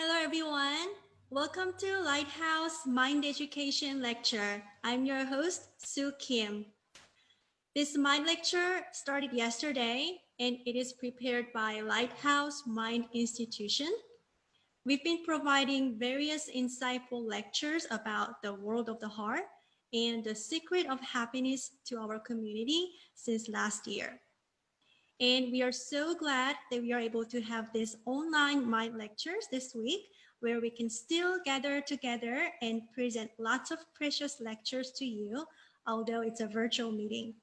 Hello, everyone. Welcome to Lighthouse Mind Education Lecture. I'm your host, Sue Kim. This Mind Lecture started yesterday, and it is prepared by Lighthouse Mind Institution. We've been providing various insightful lectures about the world of the heart and the secret of happiness to our community since last year. And we are so glad that we are able to have these online mind lectures this week where we can still gather together and present lots of precious lectures to you, although it's a virtual meeting.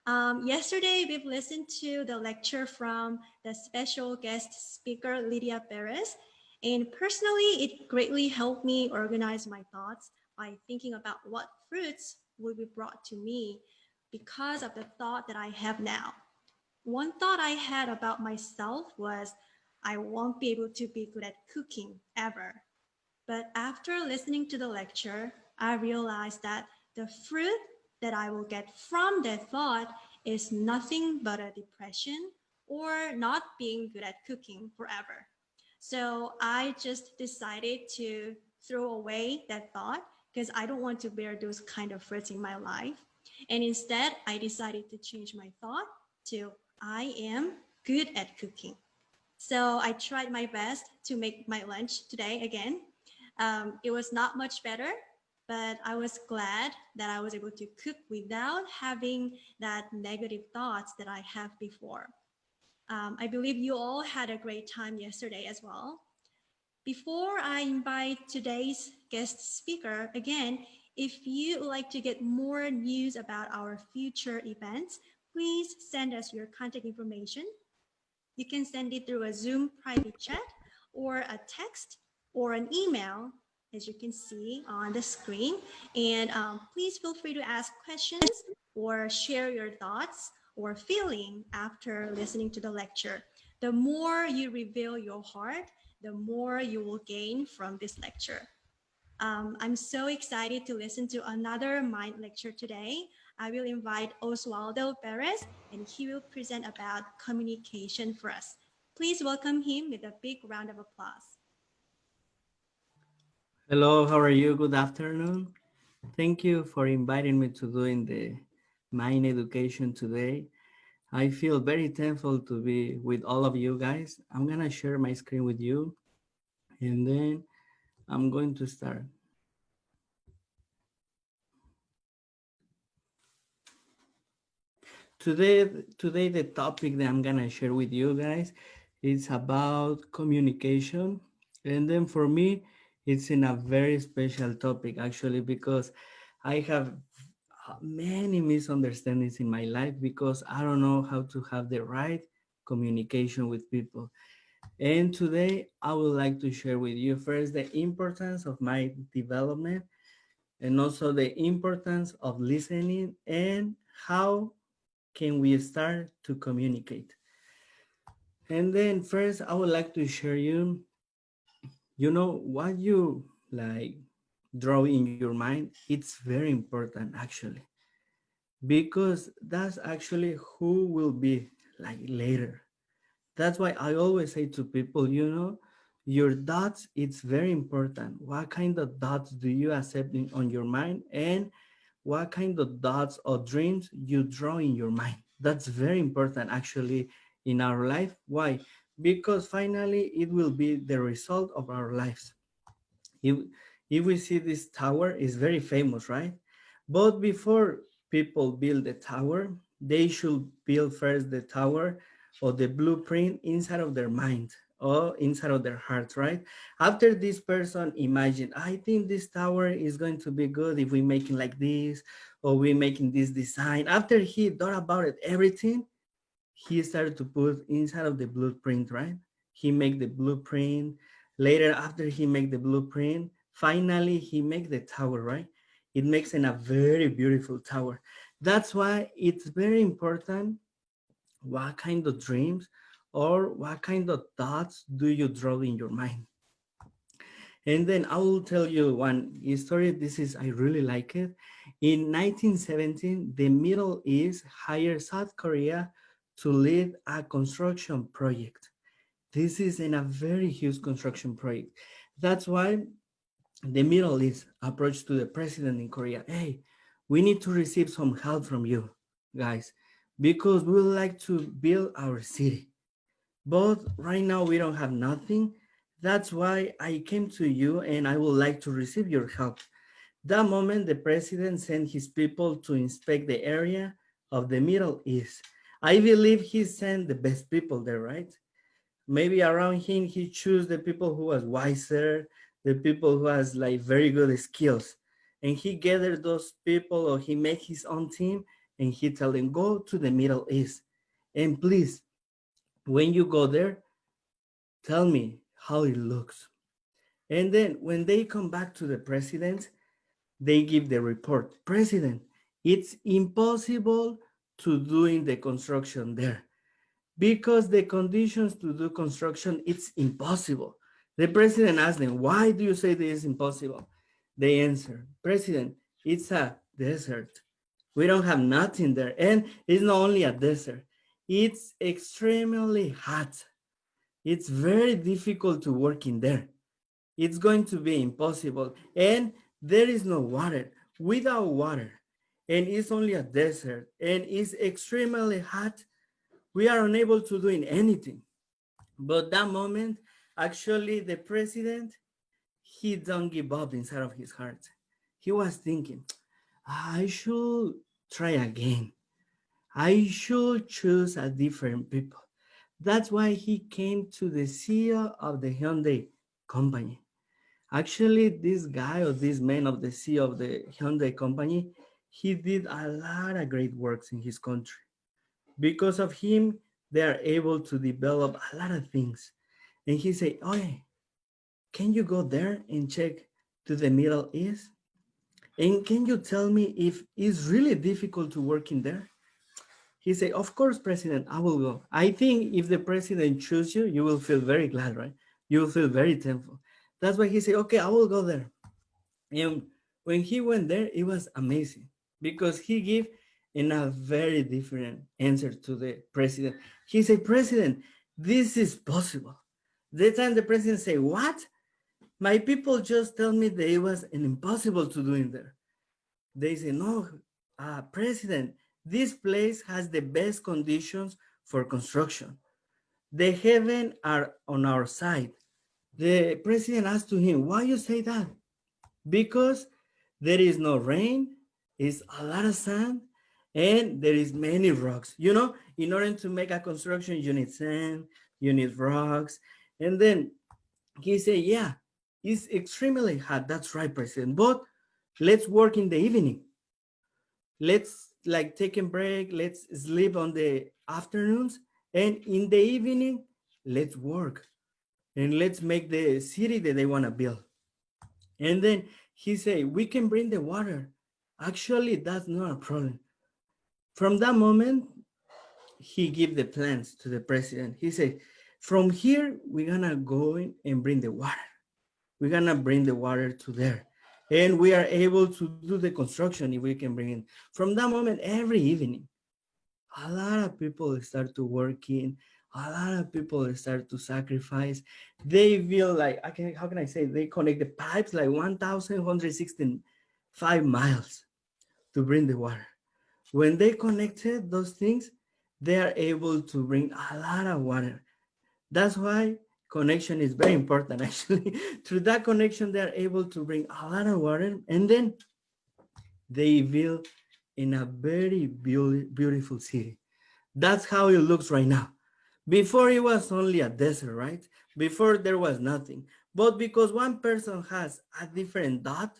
Yesterday, we've listened to the lecture from the special guest speaker, Lydia Perez. And personally, it greatly helped me organize my thoughts by thinking about what fruits will be brought to me because of the thought that I have now. One thought I had about myself was I won't be able to be good at cooking ever. But after listening to the lecture, I realized that the fruit that I will get from that thought is nothing but a depression or not being good at cooking forever. So I just decided to throw away that thought because I don't want to bear those kind of fruits in my life. And instead, I decided to change my thought to I am good at cooking. So I tried my best to make my lunch today again. It was not much better, but I was glad that I was able to cook without having that negative thoughts that I have before. I believe you all had a great time yesterday as well. Before I invite today's guest speaker, again, if you would like to get more news about our future events, please send us your contact information. You can send it through a Zoom private chat or a text or an email, as you can see on the screen. And please feel free to ask questions or share your thoughts or feeling after listening to the lecture. The more you reveal your heart, the more you will gain from this lecture. I'm so excited to listen to another mind lecture today. I will invite Oswaldo Perez, and he will present about communication for us. Please welcome him with a big round of applause. Hello, how are you? Good afternoon. Thank you for inviting me to doing the Mind Education today. I feel very thankful to be with all of you guys. I'm gonna share my screen with you and then I'm going to start. Today the topic that I'm gonna share with you guys is about communication. And then for me, it's in a very special topic actually because I have many misunderstandings in my life because I don't know how to have the right communication with people. And today I would like to share with you first the importance of my development and also the importance of listening and how can we start to communicate. And then first I would like to share what you like draw in your mind, it's very important actually because that's actually who will be like later. That's why I always say to people, your thoughts, it's very important. What kind of thoughts do you accept on your mind and what kind of thoughts or dreams you draw in your mind? That's very important actually in our life. Why? Because finally it will be the result of our lives. If, if we see this tower is very famous, right? But before people build the tower, they should build first the tower or the blueprint inside of their mind or inside of their heart, right? After this person imagine, I think this tower is going to be good if we make it like this or we making this design. After he thought about it, everything, he started to put inside of the blueprint, right? He make the blueprint. Later, after he make the blueprint, finally he make the tower, right? It makes a very beautiful tower. That's why it's very important what kind of dreams or what kind of thoughts do you draw in your mind. And then I will tell you one story. This is, I really like it. In 1917, the Middle East hired South Korea to lead a construction project. This is in a very huge construction project. That's why the Middle East approached to the president in Korea. Hey, we need to receive some help from you guys because we would like to build our city. But right now we don't have nothing. That's why I came to you and I would like to receive your help. That moment, the president sent his people to inspect the area of the Middle East. I believe he sent the best people there, right? Maybe around him, he chose the people who was wiser, the people who has like very good skills. And he gathered those people or he made his own team and he tell them, go to the Middle East. And please, when you go there, tell me how it looks. And then when they come back to the president, they give the report. President, it's impossible to doing the construction there because the conditions to do construction, it's impossible. The president asked them, why do you say this is impossible? They answer, President, it's a desert. We don't have nothing there. And it's not only a desert, it's extremely hot. It's very difficult to work in there. It's going to be impossible. And there is no water. Without water, and it's only a desert, and it's extremely hot, we are unable to do anything. But that moment, actually, the president, he don't give up inside of his heart. He was thinking, I should try again. I should choose a different people. That's why he came to the CEO of the Hyundai company. Actually, this guy or this man of the CEO of the Hyundai company, he did a lot of great works in his country. Because of him, they are able to develop a lot of things. And he said, oh, can you go there and check to the Middle East? And can you tell me if it's really difficult to work in there? He said, of course, President, I will go. I think if the president chooses you, you will feel very glad, right? You will feel very thankful. That's why he said, okay, I will go there. And when he went there, it was amazing because he gave in a very different answer to the president. He said, President, this is possible. The time the president said, what? My people just tell me that it was an impossible to do in there. They say, no, President, this place has the best conditions for construction. The heaven are on our side. The president asked to him, why you say that? Because there is no rain, it's a lot of sand, and there is many rocks. You know, in order to make a construction, you need sand, you need rocks. And then he said, yeah, it's extremely hot. That's right, President. But let's work in the evening. Let's like take a break. Let's sleep on the afternoons. And in the evening, let's work. And let's make the city that they want to build. And then he said, we can bring the water. Actually, that's not a problem. From that moment, he gave the plans to the president. He said, from here, we're gonna go in and bring the water. We're gonna bring the water to there. And we are able to do the construction if we can bring it. From that moment, every evening, a lot of people start to work in, a lot of people start to sacrifice. They feel like, how can I say, they connect the pipes like 1,165 miles to bring the water. When they connected those things, they are able to bring a lot of water. That's why connection is very important, actually. Through that connection, they are able to bring a lot of water, and then they build in a very beautiful city. That's how it looks right now. Before it was only a desert, right? Before there was nothing. But because one person has a different thought,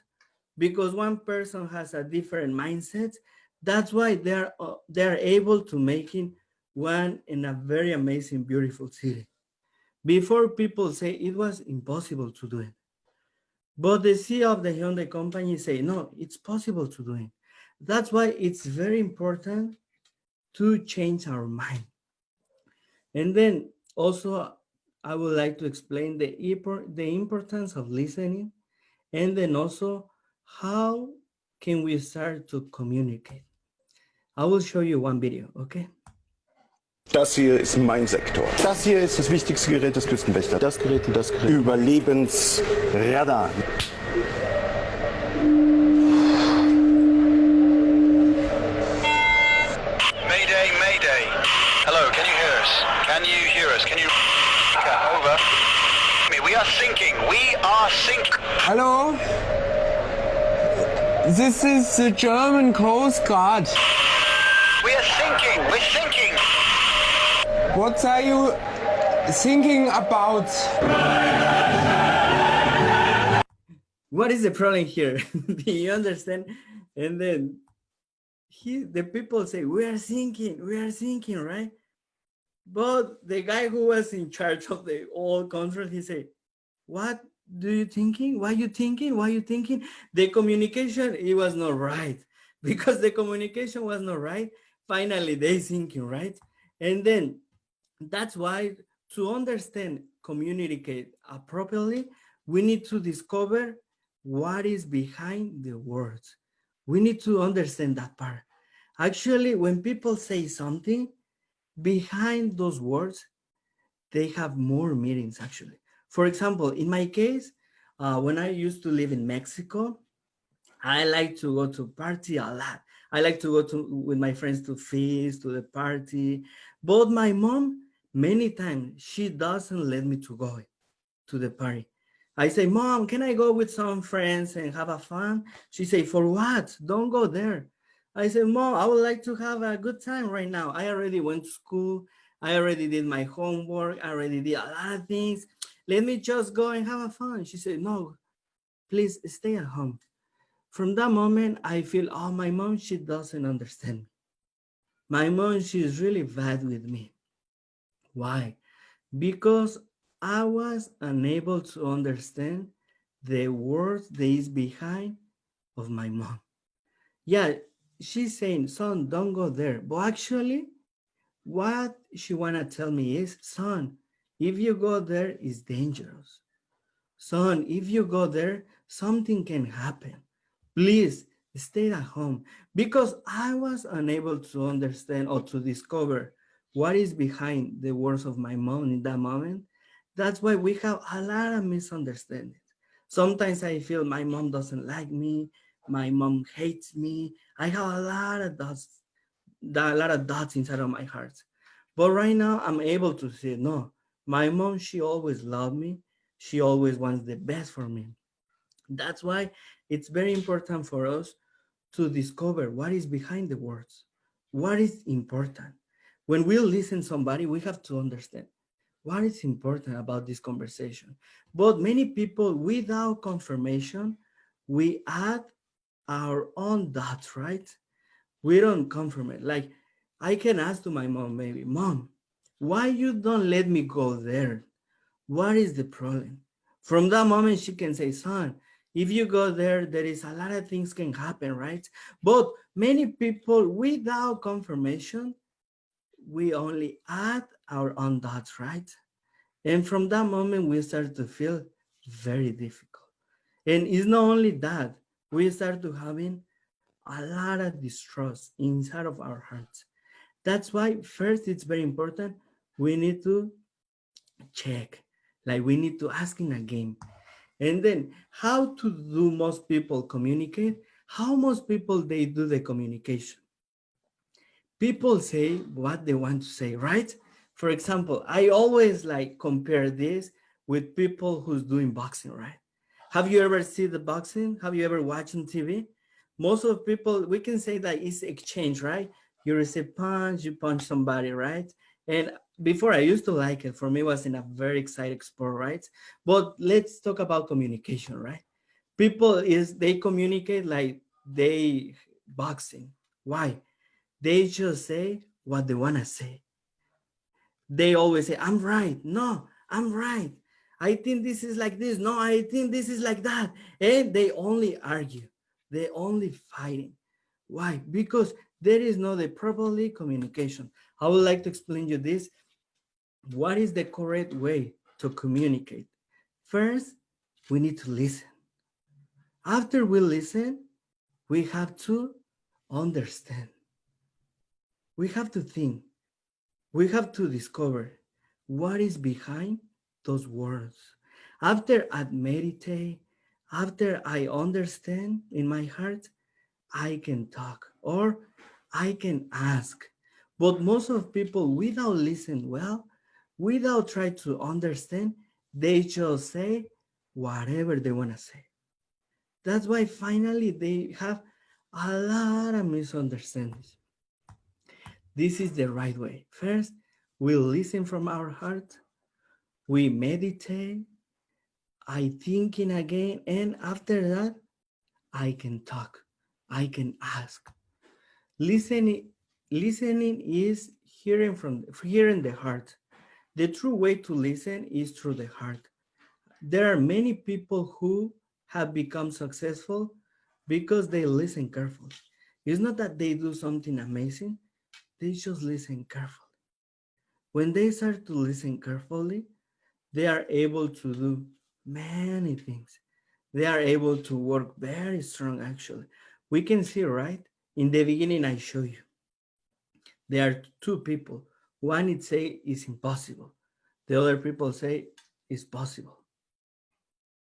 because one person has a different mindset, that's why they're able to making one in a very amazing, beautiful city. Before people say it was impossible to do it. But the CEO of the Hyundai company say, no, it's possible to do it. That's why it's very important to change our mind. And then also, I would like to explain the importance of listening, and then also how can we start to communicate. I will show you one video, okay? Das hier ist mein Sektor. Das hier ist das wichtigste Gerät des Küstenwächters. Das Gerät und das Gerät. Überlebensradar. Mayday, Mayday. Hello, can you hear us? Can you hear us? Can you... Over. We are sinking. We are sinking. Hello? This is the German Coast Guard. We are sinking. We're sinking. What are you thinking about? What is the problem here? Do you understand? And then the people say, we are sinking, right? But the guy who was in charge of the all control, he said, what do you thinking? Why you thinking? Why you thinking? The communication, it was not right. Because the communication was not right, finally they thinking, right? And then that's why to understand, communicate appropriately, we need to discover what is behind the words. We need to understand that part. Actually, when people say something, behind those words, they have more meanings actually. For example, in my case, when I used to live in Mexico, I like to go to party a lot. I like to go with my friends to feast, to the party. But my mom, many times, she doesn't let me to go to the party. I say, Mom, can I go with some friends and have a fun? She say, for what? Don't go there. I say, Mom, I would like to have a good time right now. I already went to school. I already did my homework. I already did a lot of things. Let me just go and have a fun. She said, no, please stay at home. From that moment, I feel, oh, my mom, she doesn't understand me. My mom, she is really bad with me. Why? Because I was unable to understand the words that is behind of my mom. Yeah, she's saying, son, don't go there. But actually, what she wanna tell me is, son, if you go there, it's dangerous. Son, if you go there, something can happen. Please stay at home. Because I was unable to understand or to discover what is behind the words of my mom in that moment. That's why we have a lot of misunderstandings. Sometimes I feel my mom doesn't like me, my mom hates me. I have a lot of doubts inside of my heart. But right now I'm able to say, no, my mom, she always loved me. She always wants the best for me. That's why it's very important for us to discover what is behind the words, what is important. When we listen to somebody, we have to understand what is important about this conversation. But many people, without confirmation, we add our own doubts, right? We don't confirm it. Like I can ask to my mom, maybe, Mom, why you don't let me go there? What is the problem? From that moment, she can say, son, if you go there, there is a lot of things can happen, right? But many people, without confirmation, we only add our own doubts, right? And from that moment, we start to feel very difficult. And it's not only that, we start to having a lot of distrust inside of our hearts. That's why first, it's very important. We need to check, like we need to ask in a game. And then how to do most people communicate? How most people, they do the communication? People say what they want to say, right? For example, I always like compare this with people who's doing boxing, right? Have you ever seen the boxing? Have you ever watched on TV? Most of people, we can say that it's exchange, right? You receive punch, you punch somebody, right? And before I used to like it, for me it was in a very exciting sport, right? But let's talk about communication, right? People they communicate like they boxing. Why? They just say what they want to say. They always say, I'm right. No, I'm right. I think this is like this. No, I think this is like that. And they only argue. They only fighting. Why? Because there is no the properly communication. I would like to explain you this. What is the correct way to communicate? First, we need to listen. After we listen, we have to understand. We have to think, We have to discover what is behind those words. After I meditate, after I understand in my heart, I can talk or I can ask. But most of people, without listen well, without try to understand, they just say whatever they want to say. That's why finally they have a lot of misunderstandings. This is the right way. First, we listen from our heart, we meditate, I thinking again, and after that, I can talk, I can ask. Listening, listening is hearing the heart. The true way to listen is through the heart. There are many people who have become successful because they listen carefully. It's not that they do something amazing, they just listen carefully. When they start to listen carefully, they are able to do many things. They are able to work very strong actually. We can see, right? In the beginning, I show you. There are two people. One it say is impossible. The other people say it's possible.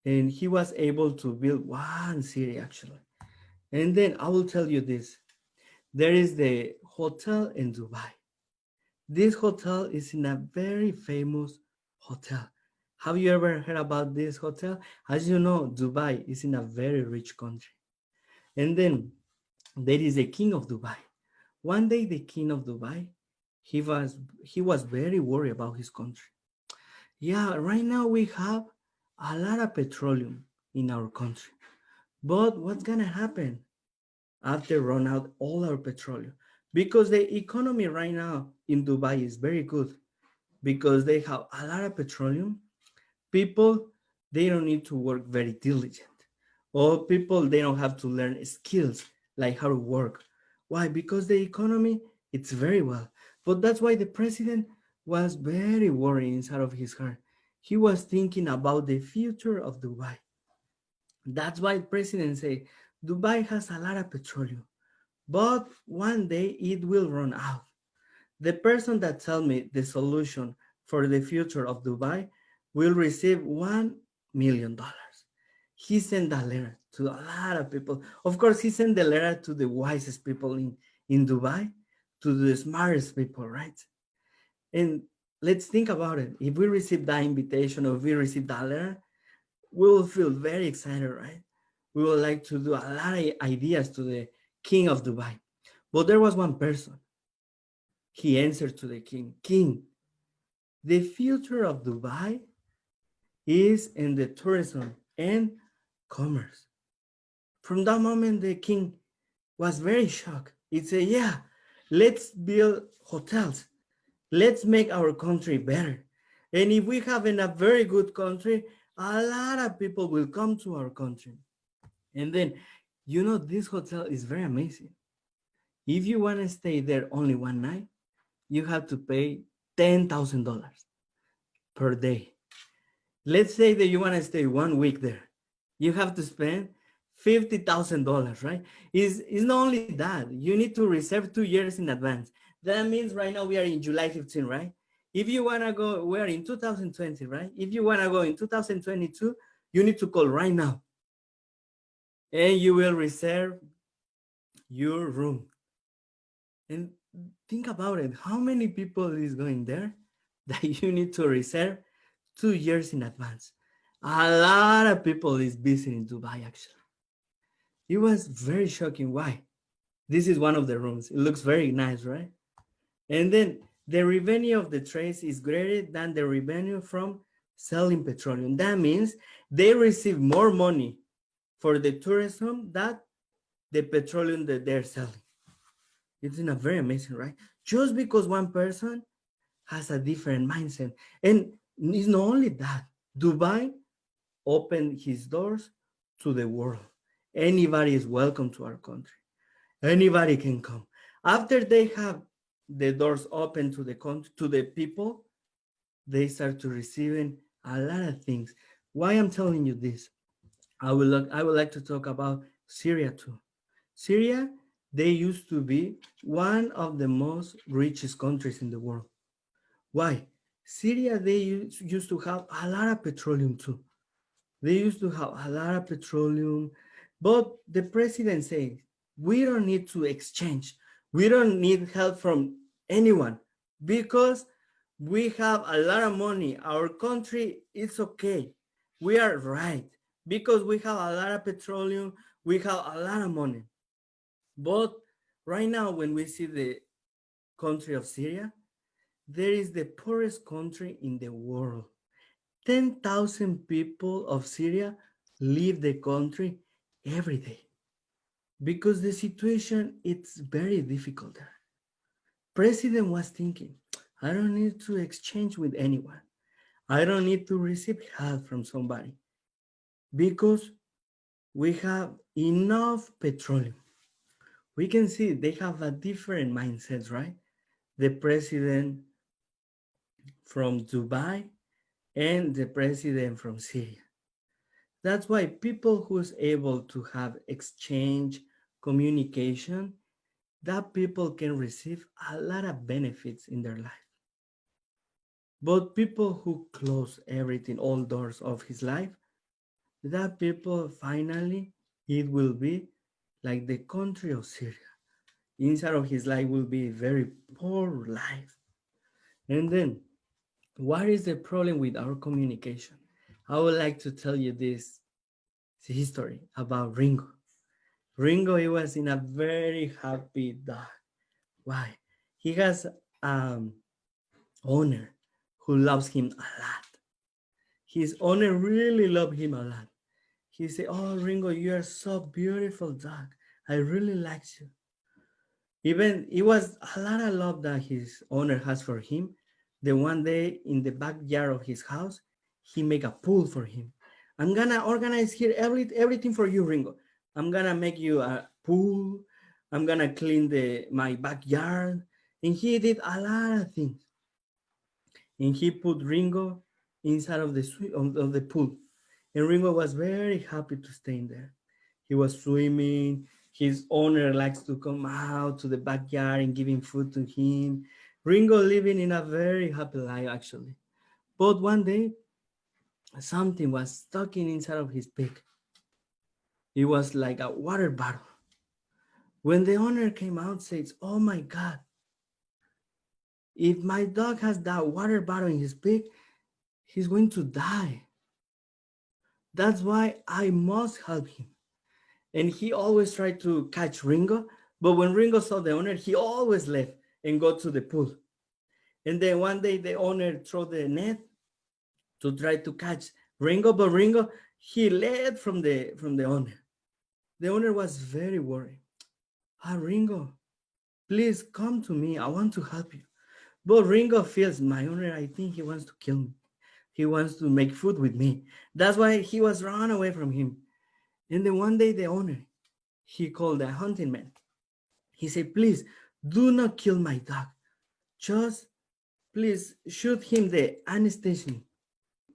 And he was able to build one city actually. And then I will tell you this. There is the hotel in Dubai. This hotel is in a very famous hotel. Have you ever heard about this hotel? As you know, Dubai is in a very rich country. And then there is the king of Dubai. One day the king of Dubai, he was very worried about his country. Yeah, right now we have a lot of petroleum in our country. But what's gonna happen after run out all our petroleum? Because the economy right now in Dubai is very good because they have a lot of petroleum. People, they don't need to work very diligent. Or people, they don't have to learn skills like how to work. Why? Because the economy, it's very well. But that's why the president was very worried inside of his heart. He was thinking about the future of Dubai. That's why the president said, Dubai has a lot of petroleum, but one day it will run out. The person that tell me the solution for the future of Dubai will receive $1 million. He sent a letter to a lot of people. Of course, he sent the letter to the wisest people in Dubai, to the smartest people, right? And let's think about it. If we receive that invitation or if we receive that letter, we will feel very excited, right? We would like to do a lot of ideas to the king of Dubai. But there was one person. He answered to the king, King, the future of Dubai is in the tourism and commerce. From that moment, the king was very shocked. He said, yeah, let's build hotels. Let's make our country better. And if we have in a very good country, a lot of people will come to our country. And then, you know, this hotel is very amazing. If you want to stay there only one night, you have to pay $10,000 per day. Let's say that you want to stay 1 week there. You have to spend $50,000, right? It's not only that, you need to reserve 2 years in advance. That means right now we are in July 15, right? If you want to go, we're in 2020, right? If you want to go in 2022, you need to call right now. And you will reserve your room. And think about it. How many people is going there that you need to reserve 2 years in advance? A lot of people is visiting Dubai, actually. It was very shocking. Why? This is one of the rooms. It looks very nice, right? And then the revenue of the trades is greater than the revenue from selling petroleum. That means they receive more money for the tourism than the petroleum that they're selling. It's not very amazing, right? Just because one person has a different mindset. And it's not only that. Dubai opened his doors to the world. Anybody is welcome to our country. Anybody can come. After they have the doors open to the country, to the people, they start to receiving a lot of things. Why I'm telling you this? I would like to talk about Syria too. Syria, they used to be one of the most richest countries in the world. Why? Syria, they used to have a lot of petroleum too. They used to have a lot of petroleum, but the president said, we don't need to exchange. We don't need help from anyone because we have a lot of money. Our country is okay. We are right because we have a lot of petroleum. We have a lot of money. But right now, when we see the country of Syria, there is the poorest country in the world. 10,000 people of Syria leave the country every day because the situation is very difficult there. President was thinking, I don't need to exchange with anyone. I don't need to receive help from somebody because we have enough petroleum. We can see they have a different mindset, right? The president from Dubai and the president from Syria. That's why people who's able to have exchange, communication, that people can receive a lot of benefits in their life. But people who close everything, all doors of his life, that people finally, it will be like the country of Syria. Inside of his life will be a very poor life. And then, what is the problem with our communication? I would like to tell you this history about Ringo. Ringo, he was in a very happy dog. Why? He has owner who loves him a lot. His owner really loved him a lot. He said, oh, Ringo, you are so beautiful dog. I really like you. Even it was a lot of love that his owner has for him. The one day in the backyard of his house, he make a pool for him. I'm gonna organize here everything for you, Ringo. I'm gonna make you a pool. I'm gonna clean my backyard. And he did a lot of things. And he put Ringo inside of the pool. And Ringo was very happy to stay in there. He was swimming. His owner likes to come out to the backyard and giving food to him. Ringo living in a very happy life, actually. But one day, something was stuck inside of his beak. It was like a water bottle. When the owner came out, says, oh my God, if my dog has that water bottle in his beak, he's going to die. That's why I must help him. And he always tried to catch Ringo, but when Ringo saw the owner, he always left and go to the pool. And then one day the owner threw the net to try to catch Ringo, but Ringo, he led from the owner. The owner was very worried. Ringo, please come to me. I want to help you. But Ringo feels, my owner, I think he wants to kill me. He wants to make food with me. That's why he was run away from him. And then one day the owner, he called a hunting man. He said, please do not kill my dog. Just please shoot him the anesthesia.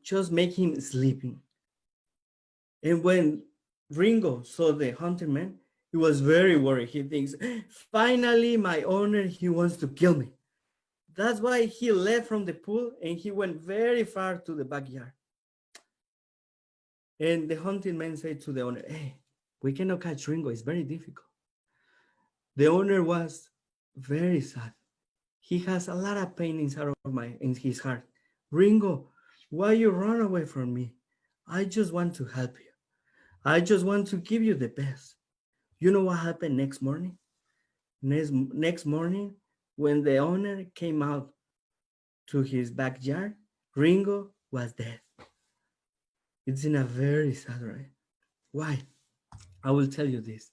Just make him sleeping. And when Ringo saw the hunting man, he was very worried. He thinks, finally, my owner, he wants to kill me. That's why he left from the pool and he went very far to the backyard. And the hunting man said to the owner, hey, we cannot catch Ringo. It's very difficult. The owner was very sad. He has a lot of pain in his heart. Ringo, why you run away from me? I just want to help you. I just want to give you the best. You know what happened next morning? Next morning, when the owner came out to his backyard, Ringo was dead. It's in a very sad way. Why? I will tell you this.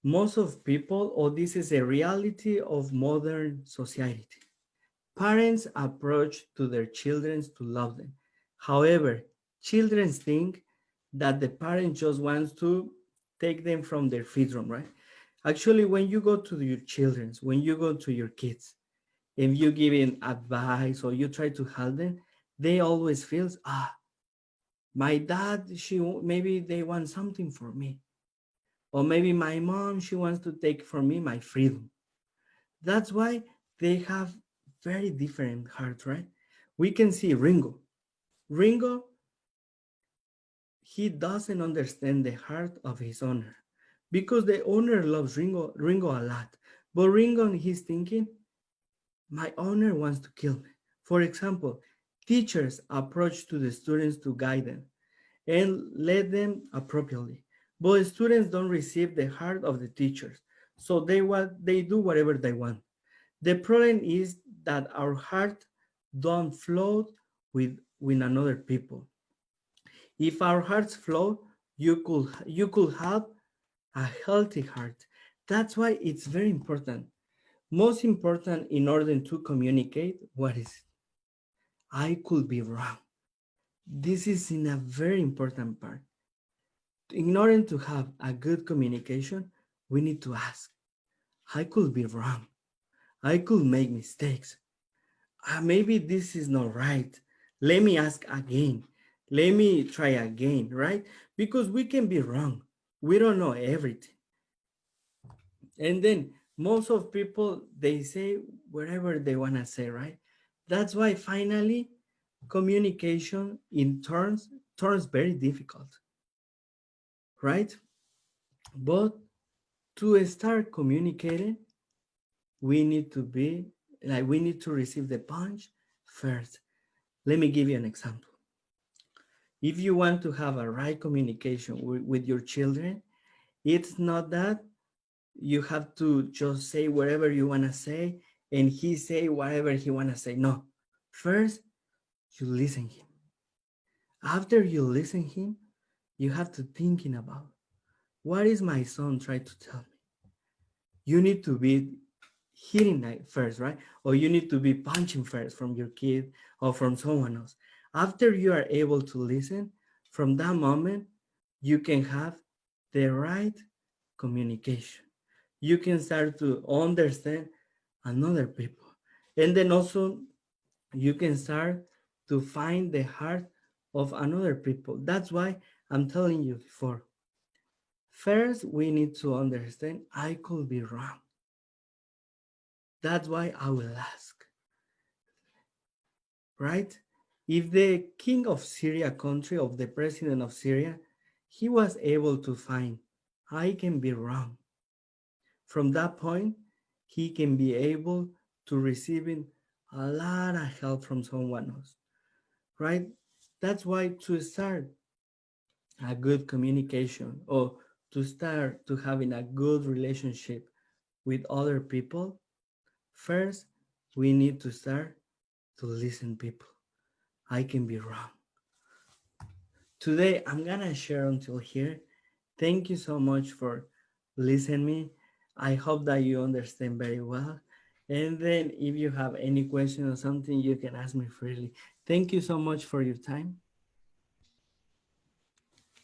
Most of people, or this is a reality of modern society. Parents approach to their children to love them. However, children think that the parent just wants to take them from their freedom, right? Actually, when you go to your children, when you go to your kids, if you give them advice or you try to help them, they always feel, my dad, maybe they want something for me. Or maybe my mom, she wants to take from me my freedom. That's why they have very different hearts, right? We can see Ringo. Ringo, he doesn't understand the heart of his owner because the owner loves Ringo a lot. But Ringo, he's thinking, my owner wants to kill me. For example, teachers approach to the students to guide them and lead them appropriately. But students don't receive the heart of the teachers, so they do whatever they want. The problem is that our heart don't flow with another people. If our hearts flow, you could have a healthy heart. That's why it's very important. Most important in order to communicate, what is it? I could be wrong. This is in a very important part. In order to have a good communication, we need to ask, I could be wrong. I could make mistakes. Maybe this is not right. Let me ask again. Let me try again, right? Because we can be wrong. We don't know everything. And then most of people, they say whatever they want to say, right? That's why finally communication in turns very difficult, right? But to start communicating, we need to receive the punch first. Let me give you an example. If you want to have a right communication with your children, it's not that you have to just say whatever you want to say and he say whatever he want to say. No, first you listen him. After you listen him, you have to thinking about, what is my son trying to tell me? You need to be hitting first, right? Or you need to be punching first from your kid or from someone else. After you are able to listen, from that moment, you can have the right communication. You can start to understand another people. And then also you can start to find the heart of another people. That's why I'm telling you before. First, we need to understand I could be wrong. That's why I will ask, right? If the king of Syria country, of the president of Syria, he was able to find, I can be wrong. From that point, he can be able to receiving a lot of help from someone else, right? That's why to start a good communication or to start to having a good relationship with other people, first, we need to start to listen people. I can be wrong. Today, I'm gonna share until here. Thank you so much for listening. I hope that you understand very well. And then if you have any question or something, you can ask me freely. Thank you so much for your time.